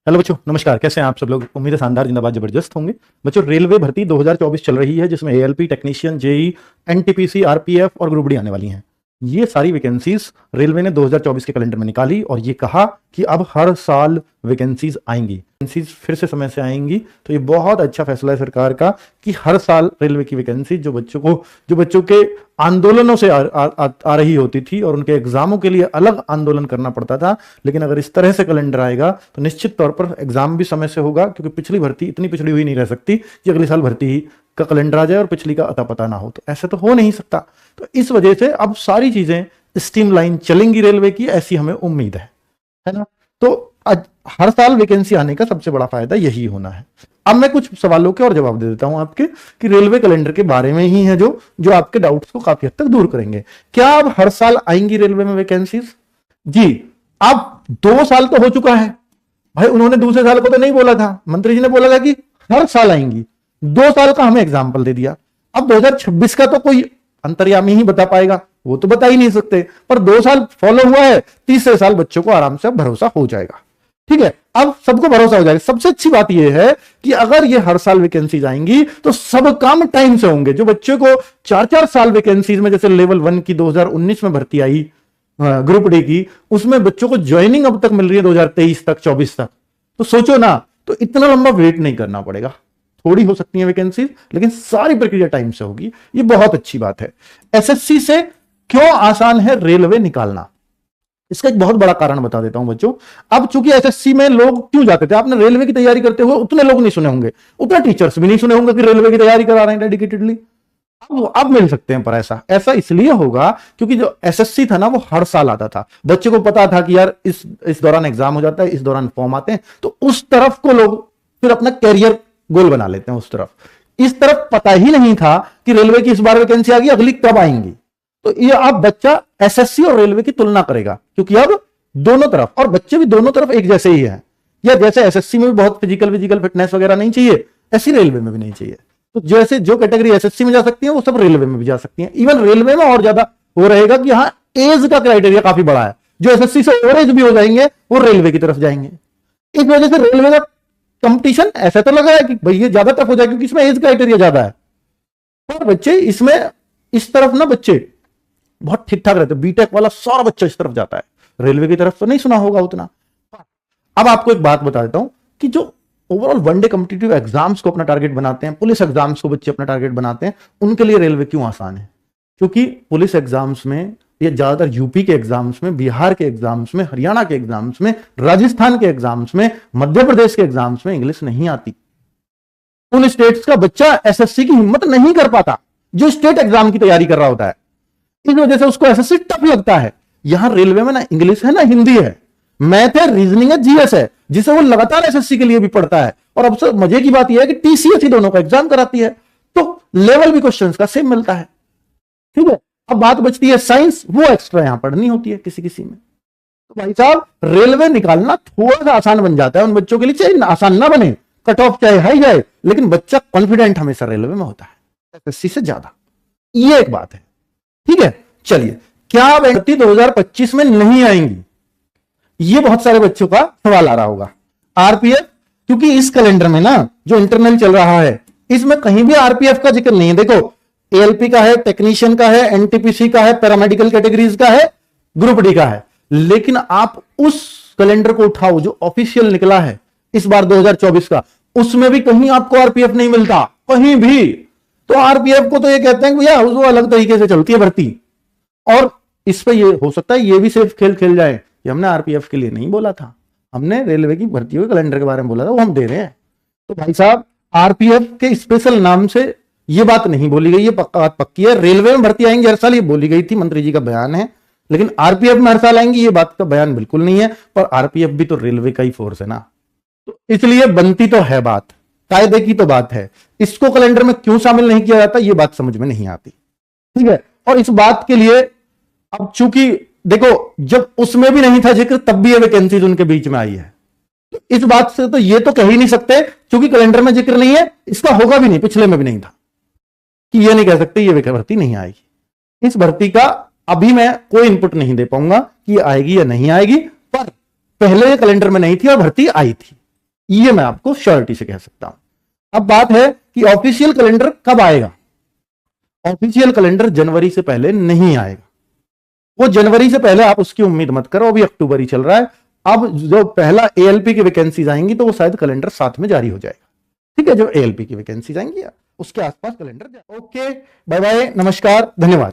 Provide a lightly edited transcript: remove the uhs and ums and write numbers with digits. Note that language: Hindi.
हेलो बच्चों, नमस्कार। कैसे हैं आप सब लोग? उम्मीद है शानदार, जिंदाबाद, जबरदस्त होंगे। बच्चों, रेलवे भर्ती 2024 चल रही है, जिसमें ALP, technician, JE, NTPC, RPF और ग्रुप डी आने वाली हैं। ये सारी वैकेंसीज रेलवे ने 2024 के कैलेंडर में निकाली और ये कहा कि अब हर साल वैकेंसीज आएंगी, वैकेंसीज फिर से समय से आएंगी। तो ये बहुत अच्छा फैसला है सरकार का कि हर साल रेलवे की वैकेंसी जो बच्चों के आंदोलनों से आ रही होती थी और उनके एग्जामों के लिए अलग आंदोलन करना पड़ता था, लेकिन अगर इस तरह से कैलेंडर आएगा तो निश्चित तौर पर एग्जाम भी समय से होगा, क्योंकि पिछली भर्ती इतनी पिछड़ी हुई नहीं रह सकती कि अगले साल भर्ती ही का कैलेंडर आ जाए और पिछली का अता पता ना हो। तो ऐसे तो हो नहीं सकता। तो इस वजह से अब सारी चीजें स्ट्रीमलाइन चलेंगी रेलवे की, ऐसी हमें उम्मीद है ना। तो हर साल वैकेंसी आने का सबसे बड़ा फायदा यही होना है। अब मैं कुछ सवालों के और जवाब दे देता हूं आपके कि रेलवे कैलेंडर के बारे में ही है जो आपके डाउट्स को काफी हद तक दूर करेंगे। क्या अब हर साल आएंगी रेलवे में वैकेंसीज? जी, अब 2 साल तो हो चुका है भाई। उन्होंने दूसरे साल को तो नहीं बोला था, मंत्री जी ने बोला था कि हर साल आएंगी। 2 साल का हमें एग्जाम्पल दे दिया। अब 2026 का तो कोई अंतर्यामी ही बता पाएगा, वो तो बता ही नहीं सकते, पर 2 साल फॉलो हुआ है, तीसरे साल बच्चों को आराम से भरोसा हो जाएगा। ठीक है, अब सबको भरोसा हो जाएगा। सबसे अच्छी बात यह है कि अगर ये हर साल वैकेंसीज आएंगी तो सब काम टाइम से होंगे। जो बच्चे को 4-4 साल वैकेंसीज में, जैसे लेवल 1 की 2019 में भर्ती आई ग्रुप डी की, उसमें बच्चों को ज्वाइनिंग अब तक मिल रही है 2023 तक, 24 तक। तो सोचो ना, तो इतना लंबा वेट नहीं करना पड़ेगा। थोड़ी हो सकती है वैकेंसीज, लेकिन सारी प्रक्रिया टाइम से होगी। ये बहुत अच्छी बात है। एसएससी से क्यों आसान है रेलवे निकालना, इसका एक बहुत बड़ा कारण बता देता हूं बच्चों। अब चूंकि एसएससी में लोग क्यों जाते थे, आपने रेलवे की तैयारी करते हुए उतने लोग नहीं सुने होंगे, उतने टीचर्स भी नहीं सुने होंगे कि रेलवे की तैयारी करा रहे हैं डेडिकेटेडली। अब मिल सकते हैं, पर ऐसा इसलिए होगा क्योंकि जो एसएससी था ना, वो हर साल आता था। बच्चे को पता था कि यार इस दौरान एग्जाम हो जाता है, इस दौरान फॉर्म आते हैं, तो उस तरफ को लोग फिर अपना कैरियर गोल बना लेते हैं उस तरफ। इस तरफ पता ही नहीं था कि रेलवे की इस बार वैकेंसी आ गई, अगली कब आएंगी। तो ये अब बच्चा एसएससी और रेलवे की तुलना करेगा, क्योंकि अब दोनों तरफ, और बच्चे भी दोनों तरफ एक जैसे ही हैं। या जैसे एसएससी में भी बहुत फिजिकल फिटनेस वगैरह नहीं चाहिए, ऐसी रेलवे में भी नहीं चाहिए। तो जैसे जो कैटेगरी एसएससी में जा सकती है, वो सब रेलवे में भी जा सकती है। इवन रेलवे में और ज्यादा हो रहेगा कि हाँ, एज का क्राइटेरिया काफी बड़ा है। जो एसएससी से ओवर एज भी हो जाएंगे, वो रेलवे की तरफ जाएंगे। इस वजह से रेलवे का कंपटीशन ऐसा तो लगा है कि भाई ये ज्यादा टफ हो जाए, क्योंकि इसमें एज क्राइटेरिया ज्यादा है। और बच्चे इसमें इस तरफ ना, बच्चे बहुत ठीक ठाक रहते। बीटेक वाला सारा बच्चा इस तरफ जाता है, रेलवे की तरफ तो नहीं सुना होगा उतना। अब आपको एक बात बता देता हूं कि जो ओवरऑल वनडे कॉम्पिटिटिव एग्जाम्स को अपना टारगेट बनाते हैं, पुलिस एग्जाम्स को बच्चे अपना टारगेट बनाते हैं, उनके लिए रेलवे क्यों आसान है? क्योंकि पुलिस एग्जाम्स में, ये ज्यादातर यूपी के एग्जाम्स में, बिहार के एग्जाम्स में, हरियाणा के एग्जाम्स में, राजस्थान के एग्जाम्स में, मध्य प्रदेश के एग्जाम्स में इंग्लिश नहीं आती। उन स्टेट्स का बच्चा एसएससी की हिम्मत नहीं कर पाता जो स्टेट एग्जाम की तैयारी कर रहा होता है। इस वजह से उसको एसएससी टफ लगता है। यहां रेलवे में ना इंग्लिश है, ना हिंदी है, मैथ है, रीजनिंग है, जीएस है, जिसे वो लगातार एसएससी के लिए भी पढ़ता है। और अब से मजे की बात यह है कि टीसीएस ही दोनों का एग्जाम कराती है, तो लेवल भी क्वेश्चंस का सेम मिलता है। ठीक है, अब बात बचती है साइंस, वो एक्स्ट्रा यहां पढ़नी होती है किसी में। तो भाई साहब, रेलवे निकालना थोड़ा सा आसान बन जाता है उन बच्चों के लिए, चाहे आसान ना बने, कट ऑफ चाहे हाई जाए, लेकिन बच्चा कॉन्फिडेंट हमेशा रेलवे में होता है एसएससी से ज्यादा। ये एक बात है। ठीक है, चलिए, क्या भर्ती 2025 में नहीं आएंगी? ये बहुत सारे बच्चों का सवाल आ रहा होगा। आरपीएफ, क्योंकि इस कैलेंडर में ना जो इंटरनल चल रहा है, इसमें कहीं भी आरपीएफ का जिक्र नहीं है। देखो, एएलपी का है, टेक्नीशियन का है, एनटीपीसी का है, पैरामेडिकल कैटेगरीज का है, ग्रुप डी का है। लेकिन आप उस कैलेंडर को उठाओ जो ऑफिशियल निकला है इस बार 2024 का, उसमें भी कहीं आपको आरपीएफ नहीं मिलता, कहीं भी। तो आरपीएफ को तो ये कहते हैं कि भैया वो अलग तरीके से चलती है भर्ती, और इस पे ये हो सकता है ये भी सिर्फ खेल जाए कि हमने आरपीएफ के लिए नहीं बोला था, हमने रेलवे की भर्तियों के कैलेंडर के बारे में बोला था, वो हम दे रहे हैं। तो भाई साहब, आरपीएफ के स्पेशल नाम से ये बात नहीं बोली गई, ये बात पक्की है। रेलवे में भर्ती आएंगी हर साल, ये बोली गई थी, मंत्री जी का बयान है, लेकिन आरपीएफ में हर साल आएंगी, ये बात का बयान बिल्कुल नहीं है। पर आरपीएफ भी तो रेलवे का ही फोर्स है ना, तो इसलिए बनती तो है बात, कायदे की तो बात है। इसको कैलेंडर में क्यों शामिल नहीं किया जाता, ये बात समझ में नहीं आती। ठीक है, और इस बात के लिए अब चूंकि देखो, जब उसमें भी नहीं था जिक्र, तब भी ये वैकेंसीज उनके बीच में आई है। तो इस बात से तो ये तो कह ही नहीं सकते, क्योंकि कैलेंडर में जिक्र नहीं है, इसका होगा भी नहीं, पिछले में भी नहीं था, कि ये नहीं कह सकते ये भर्ती नहीं आएगी। इस भर्ती का अभी मैं कोई इनपुट नहीं दे पाऊंगा कि ये आएगी या नहीं आएगी, पर पहले कैलेंडर में नहीं थी और भर्ती आई थी। ये मैं आपको श्योरिटी से कह सकता हूं। अब बात है कि ऑफिशियल कैलेंडर कब आएगा। ऑफिशियल कैलेंडर जनवरी से पहले नहीं आएगा। वो जनवरी से पहले आप उसकी उम्मीद मत करो, अभी अक्टूबर ही चल रहा है। अब जो पहला एएलपी की वैकेंसीज आएंगी तो वो शायद कैलेंडर साथ में जारी हो जाएगा। ठीक है, जो एएलपी की वैकेंसीज आएंगी उसके आसपास कैलेंडर। ओके, बाय बाय, नमस्कार, धन्यवाद।